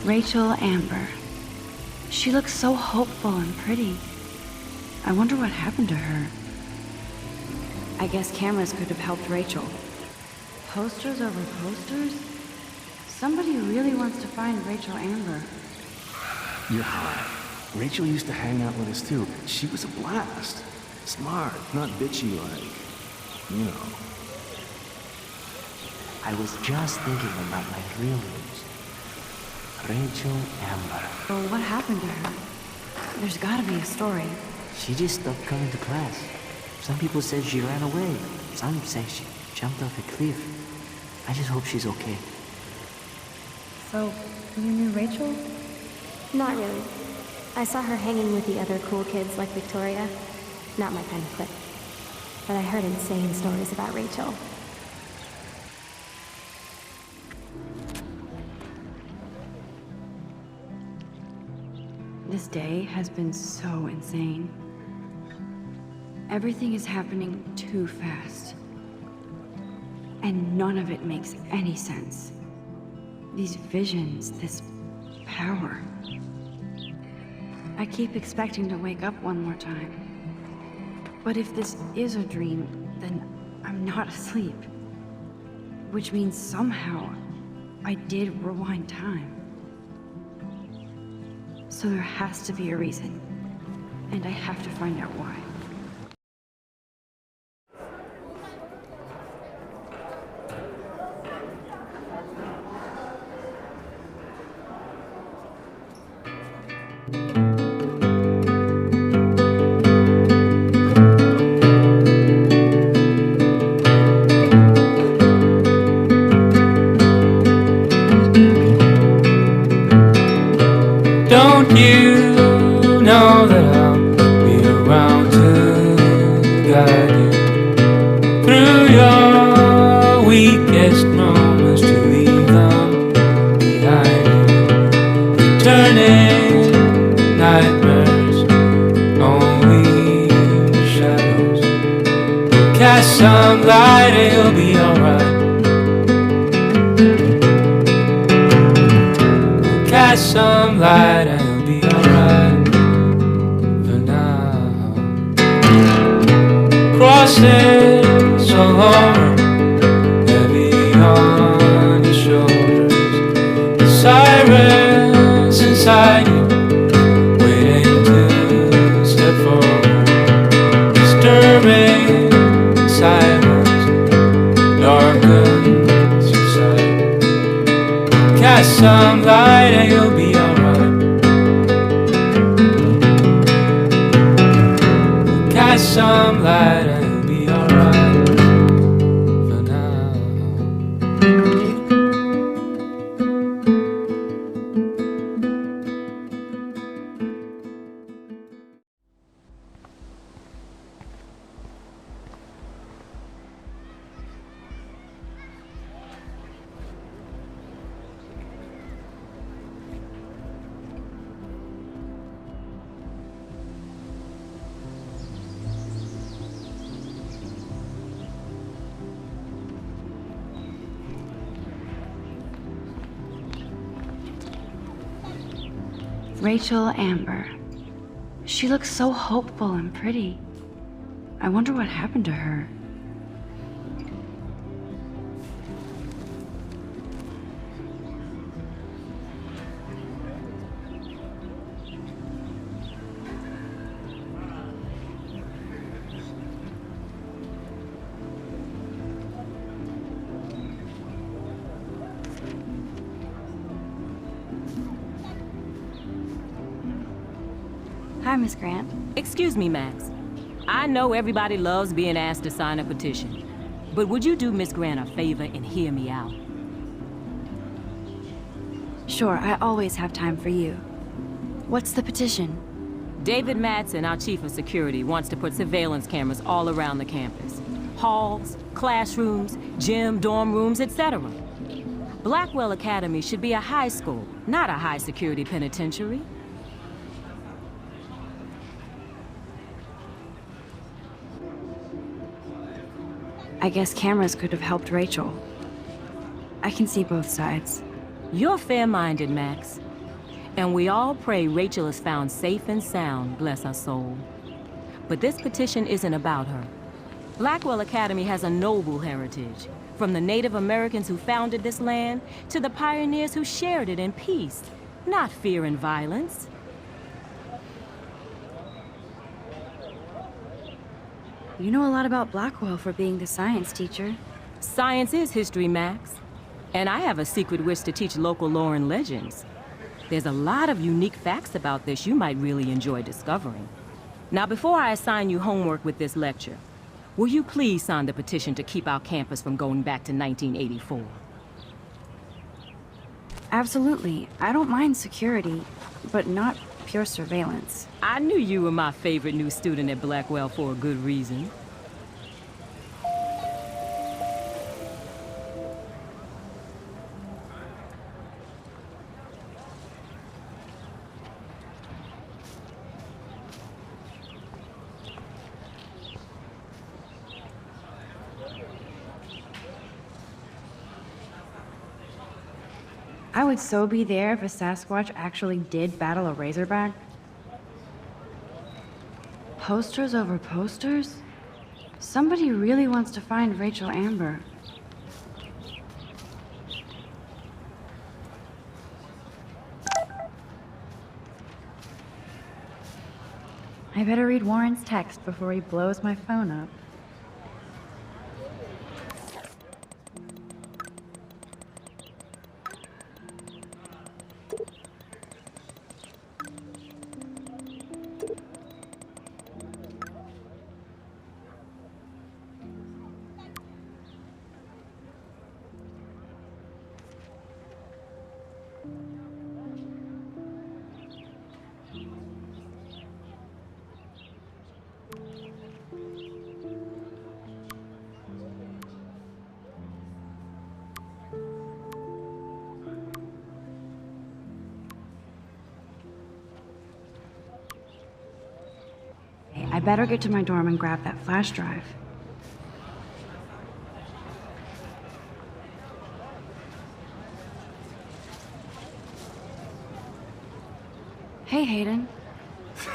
Rachel Amber. She looks so hopeful and pretty. I wonder what happened to her. I guess cameras could have helped Rachel. Posters over posters? Somebody really wants to find Rachel Amber. You're high. Rachel used to hang out with us too. She was a blast. Smart, not bitchy like, you know. I was just thinking about my real news. Rachel Amber. Well, what happened to her? There's gotta be a story. She just stopped coming to class. Some people said she ran away. Some say she jumped off a cliff. I just hope she's okay. So, you knew Rachel? Not really. I saw her hanging with the other cool kids like Victoria. Not my kind of clique. But I heard insane stories about Rachel. This day has been so insane. Everything is happening too fast. And none of it makes any sense. These visions, this power. I keep expecting to wake up one more time. But if this is a dream, then I'm not asleep. Which means somehow I did rewind time. So there has to be a reason. And I have to find out why. Don't you know that I'll be around to guide you through your weakest moments, to leave them behind you, returning nightmares, only shadows. Cast some light and you'll be alright. Cast some light and you'll be alright for now. Crosses all over, heavy on your shoulders. The sirens inside you, waiting to step forward. Disturbing silence darkens your sight. Cast some light and you'll be alright. Cast some light and you'll be alright for now. Rachel Amber. She looks so hopeful and pretty. I wonder what happened to her. Hi, Miss Grant. Excuse me, Max. I know everybody loves being asked to sign a petition, but would you do Miss Grant a favor and hear me out? Sure, I always have time for you. What's the petition? David Madsen, our chief of security, wants to put surveillance cameras all around the campus. Halls, classrooms, gym, dorm rooms, etc. Blackwell Academy should be a high school, not a high-security penitentiary. I guess cameras could have helped Rachel. I can see both sides. You're fair-minded, Max. And we all pray Rachel is found safe and sound, bless her soul. But this petition isn't about her. Blackwell Academy has a noble heritage, from the Native Americans who founded this land to the pioneers who shared it in peace, not fear and violence. You know a lot about Blackwell for being the science teacher. Science is history, Max. And I have a secret wish to teach local lore and legends. There's a lot of unique facts about this you might really enjoy discovering. Now, before I assign you homework with this lecture, will you please sign the petition to keep our campus from going back to 1984? Absolutely. I don't mind security, but not pure surveillance. I knew you were my favorite new student at Blackwell for a good reason. I would so be there if a Sasquatch actually did battle a Razorback. Posters over posters? Somebody really wants to find Rachel Amber. I better read Warren's text before he blows my phone up. I better get to my dorm and grab that flash drive. Hey, Hayden.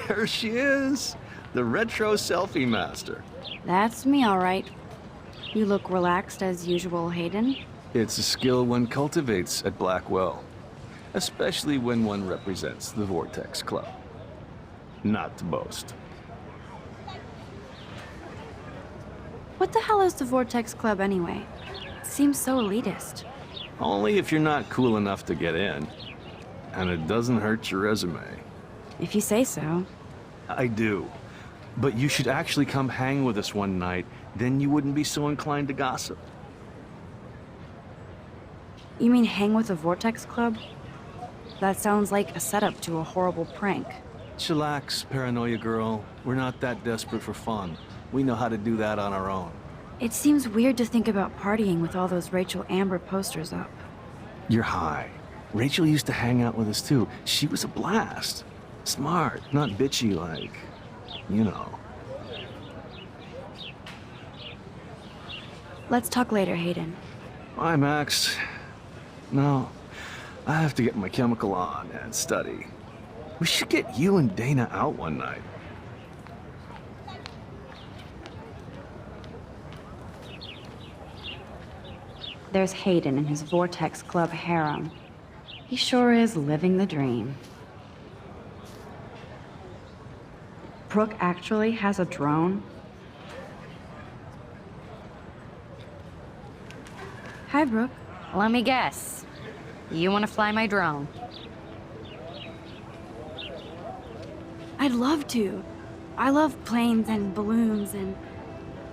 There she is, the retro selfie master. That's me, all right. You look relaxed as usual, Hayden. It's a skill one cultivates at Blackwell, especially when one represents the Vortex Club. Not to boast. What the hell is the Vortex Club anyway? It seems so elitist. Only if you're not cool enough to get in. And it doesn't hurt your resume. If you say so. I do. But you should actually come hang with us one night, then you wouldn't be so inclined to gossip. You mean hang with the Vortex Club? That sounds like a setup to a horrible prank. Chillax, paranoia girl. We're not that desperate for fun. We know how to do that on our own. It seems weird to think about partying with all those Rachel Amber posters up. You're high. Rachel used to hang out with us too. She was a blast. Smart, not bitchy like, you know. Let's talk later, Hayden. Bye, Max. No, I have to get my chemical on and study. We should get you and Dana out one night. There's Hayden and his Vortex Club harem. He sure is living the dream. Brooke actually has a drone? Hi, Brooke. Let me guess. You want to fly my drone? I'd love to. I love planes and balloons and...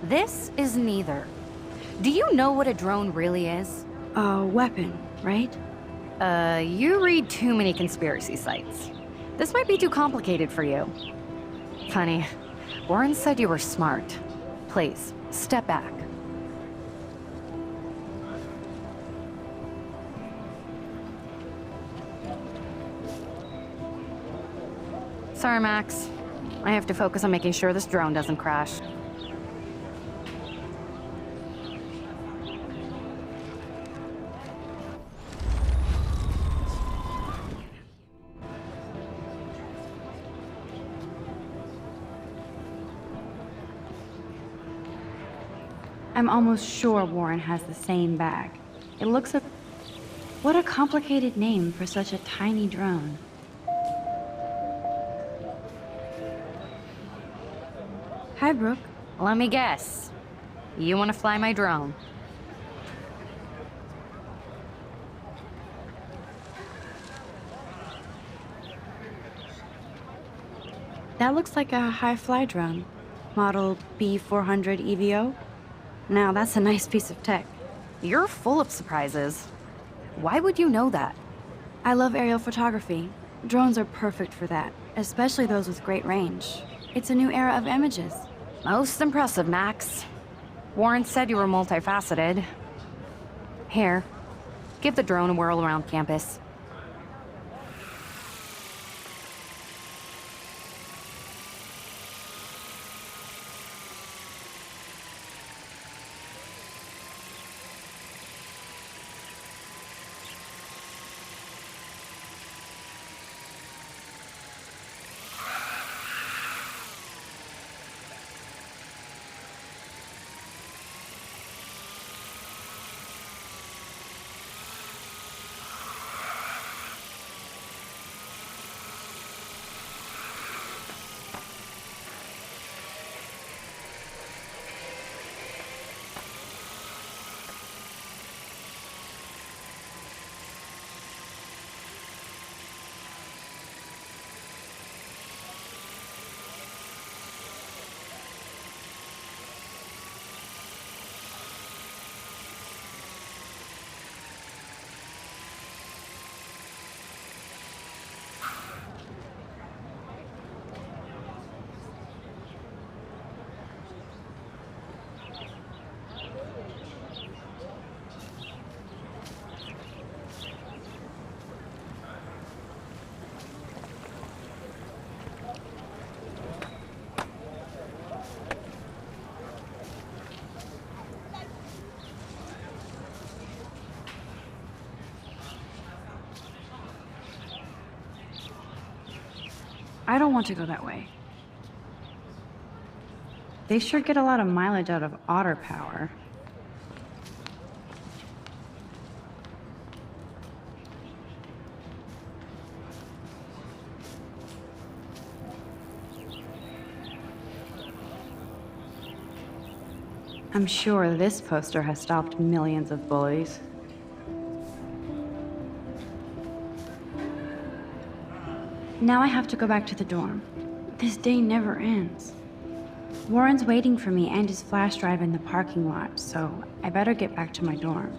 This is neither. Do you know what a drone really is? a weapon, right? You read too many conspiracy sites. This might be too complicated for you. Funny, Warren said you were smart. Please, step back. Sorry, Max. I have to focus on making sure this drone doesn't crash. I'm almost sure Warren has the same bag. It looks a... What a complicated name for such a tiny drone. Hi, Brooke. Let me guess. You want to fly my drone? That looks like a high-fly drone. Model B400 EVO. Now, that's a nice piece of tech. You're full of surprises. Why would you know that? I love aerial photography. Drones are perfect for that, especially those with great range. It's a new era of images. Most impressive, Max. Warren said you were multifaceted. Here, give the drone a whirl around campus. I don't want to go that way. They sure get a lot of mileage out of otter power. I'm sure this poster has stopped millions of bullies. Now I have to go back to the dorm. This day never ends. Warren's waiting for me and his flash drive in the parking lot, so I better get back to my dorm.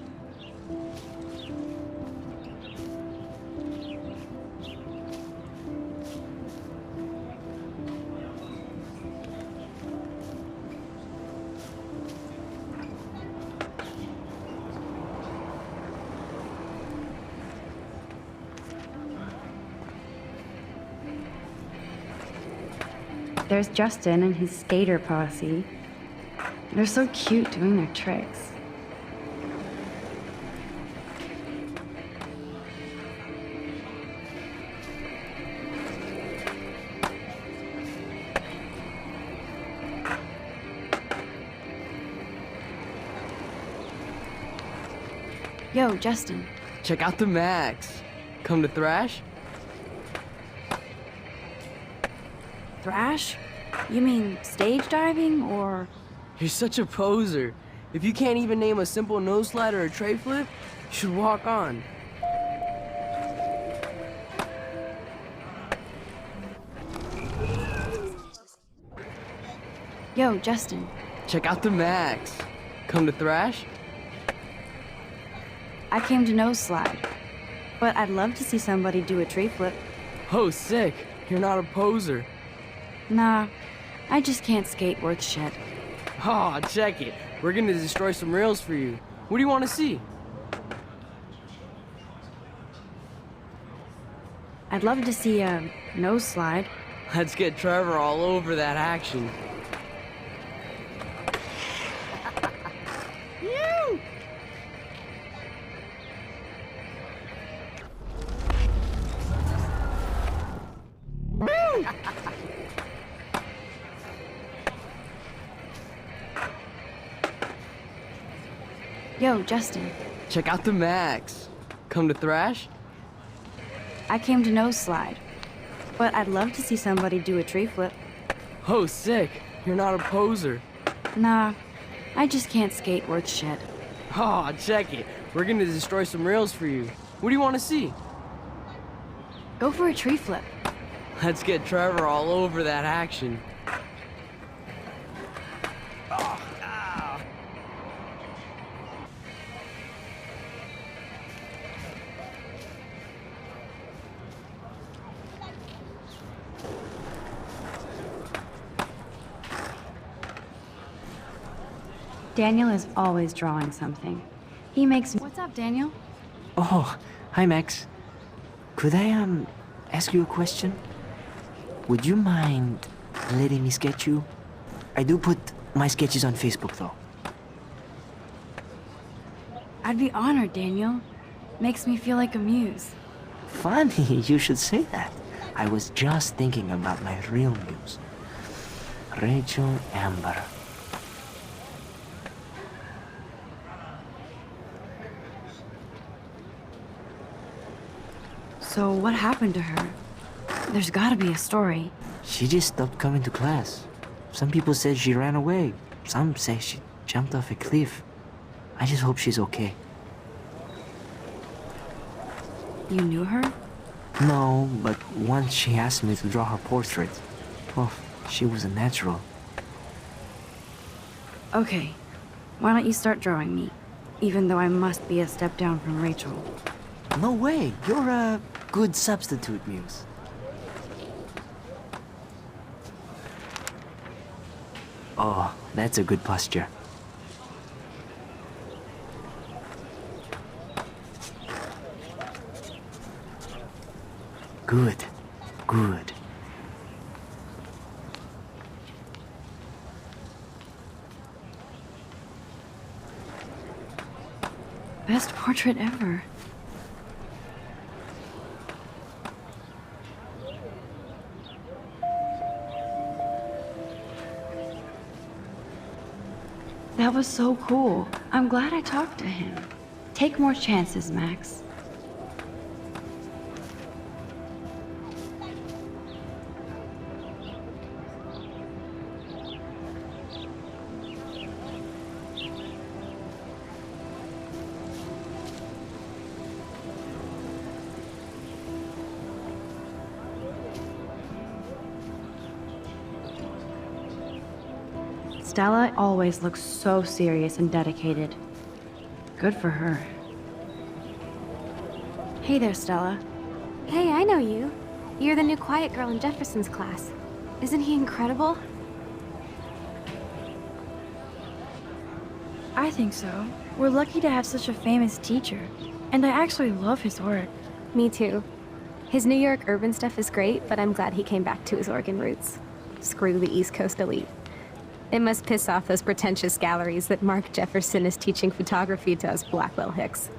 There's Justin and his skater posse. They're so cute doing their tricks. Yo, Justin. Check out the Max. Come to thrash? Thrash? You mean stage diving, or...? You're such a poser. If you can't even name a simple nose slide or a tray flip, you should walk on. Yo, Justin. Check out the Max. Come to thrash? I came to nose slide, but I'd love to see somebody do a tree flip. Oh, sick. You're not a poser. Nah, I just can't skate worth shit. Aw, check it. We're gonna destroy some rails for you. What do you want to see? I'd love to see a nose slide. Let's get Trevor all over that action. Yo, Justin. Check out the Max. Come to thrash? I came to nose slide. But I'd love to see somebody do a tree flip. Oh, sick. You're not a poser. Nah, I just can't skate worth shit. Oh, check it. We're gonna destroy some rails for you. What do you want to see? Go for a tree flip. Let's get Trevor all over that action. Daniel is always drawing something. He makes... What's up, Daniel? Oh, hi, Max. Could I, ask you a question? Would you mind letting me sketch you? I do put my sketches on Facebook, though. I'd be honored, Daniel. Makes me feel like a muse. Funny, you should say that. I was just thinking about my real muse. Rachel Amber. So what happened to her? There's gotta be a story. She just stopped coming to class. Some people said she ran away. Some say she jumped off a cliff. I just hope she's okay. You knew her? No, but once she asked me to draw her portrait. Well, she was a natural. Okay. Why don't you start drawing me? Even though I must be a step down from Rachel. No way, you're a good substitute, Muse. Oh, that's a good posture. Good, good. Best portrait ever. That was so cool. I'm glad I talked to him. Take more chances, Max. Stella always looks so serious and dedicated. Good for her. Hey there, Stella. Hey, I know you. You're the new quiet girl in Jefferson's class. Isn't he incredible? I think so. We're lucky to have such a famous teacher. And I actually love his work. Me too. His New York urban stuff is great, but I'm glad he came back to his Oregon roots. Screw the East Coast elite. It must piss off those pretentious galleries that Mark Jefferson is teaching photography to us Blackwell Hicks.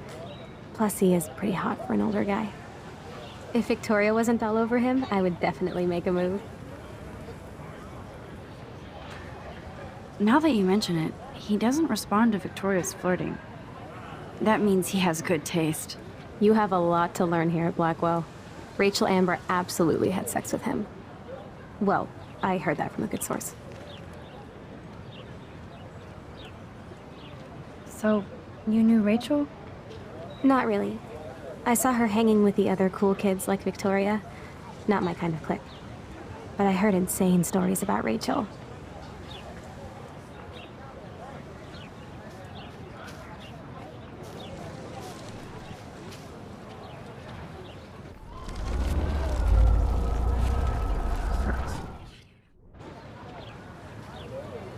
Plus, he is pretty hot for an older guy. If Victoria wasn't all over him, I would definitely make a move. Now that you mention it, he doesn't respond to Victoria's flirting. That means he has good taste. You have a lot to learn here at Blackwell. Rachel Amber absolutely had sex with him. Well, I heard that from a good source. So, you knew Rachel? Not really. I saw her hanging with the other cool kids like Victoria. Not my kind of clique. But I heard insane stories about Rachel.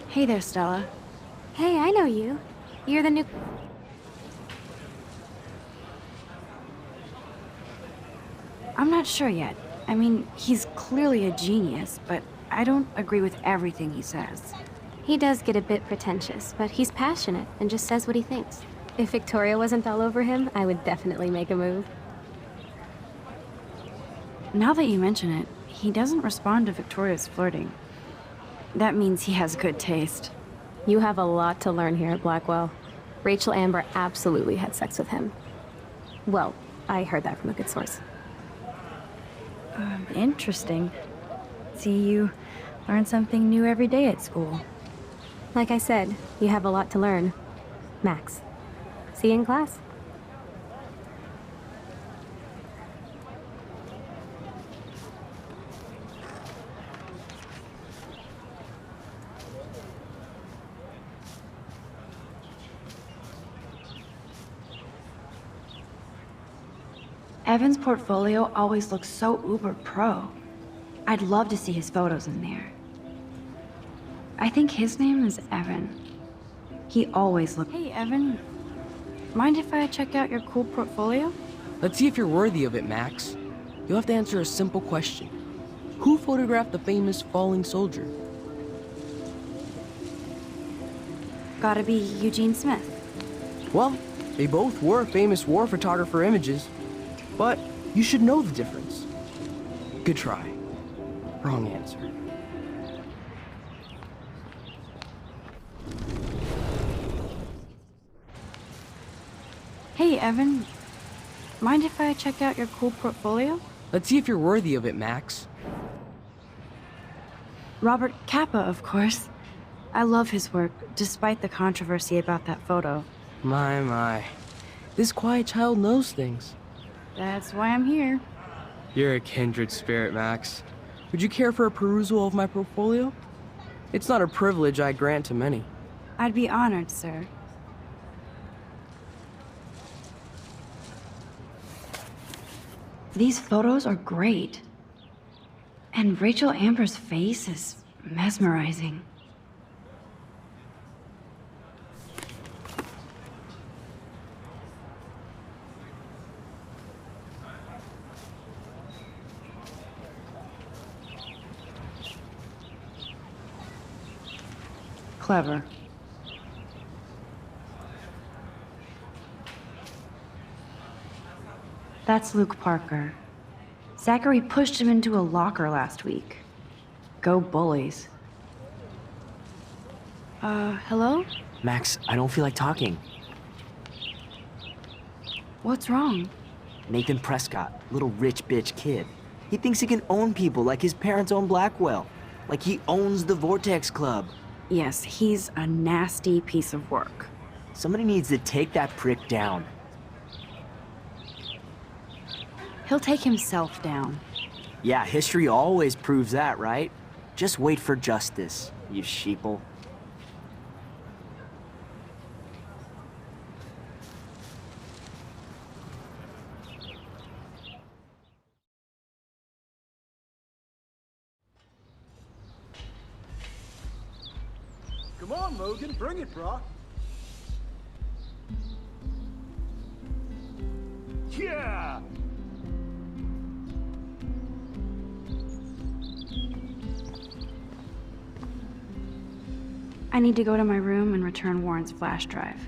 Hey there, Stella. Hey, I know you. You're the new... I'm not sure yet. I mean, he's clearly a genius, but I don't agree with everything he says. He does get a bit pretentious, but he's passionate and just says what he thinks. If Victoria wasn't all over him, I would definitely make a move. Now that you mention it, he doesn't respond to Victoria's flirting. That means he has good taste. You have a lot to learn here at Blackwell. Rachel Amber absolutely had sex with him. Well, I heard that from a good source. Interesting. See, you learn something new every day at school. Like I said, you have a lot to learn. Max. See you in class. Evan's portfolio always looks so uber pro. I'd love to see his photos in there. I think his name is Evan. He always looked... Hey, Evan. Mind if I check out your cool portfolio? Let's see if you're worthy of it, Max. You'll have to answer a simple question. Who photographed the famous falling soldier? Gotta be Eugene Smith. Well, they both were famous war photographer images. But you should know the difference. Good try. Wrong answer. Hey, Evan. Mind if I check out your cool portfolio? Let's see if you're worthy of it, Max. Robert Capa, of course. I love his work, despite the controversy about that photo. My. This quiet child knows things. That's why I'm here. You're a kindred spirit, Max. Would you care for a perusal of my portfolio? It's not a privilege I grant to many. I'd be honored, sir. These photos are great. And Rachel Amber's face is mesmerizing. Clever. That's Luke Parker. Zachary pushed him into a locker last week. Go bullies. Hello? Max, I don't feel like talking. What's wrong? Nathan Prescott, little rich bitch kid. He thinks he can own people like his parents own Blackwell. Like he owns the Vortex Club. Yes, he's a nasty piece of work. Somebody needs to take that prick down. He'll take himself down. Yeah, history always proves that, right? Just wait for justice, you sheeple. Come on, Logan, bring it, brah. Yeah! I need to go to my room and return Warren's flash drive.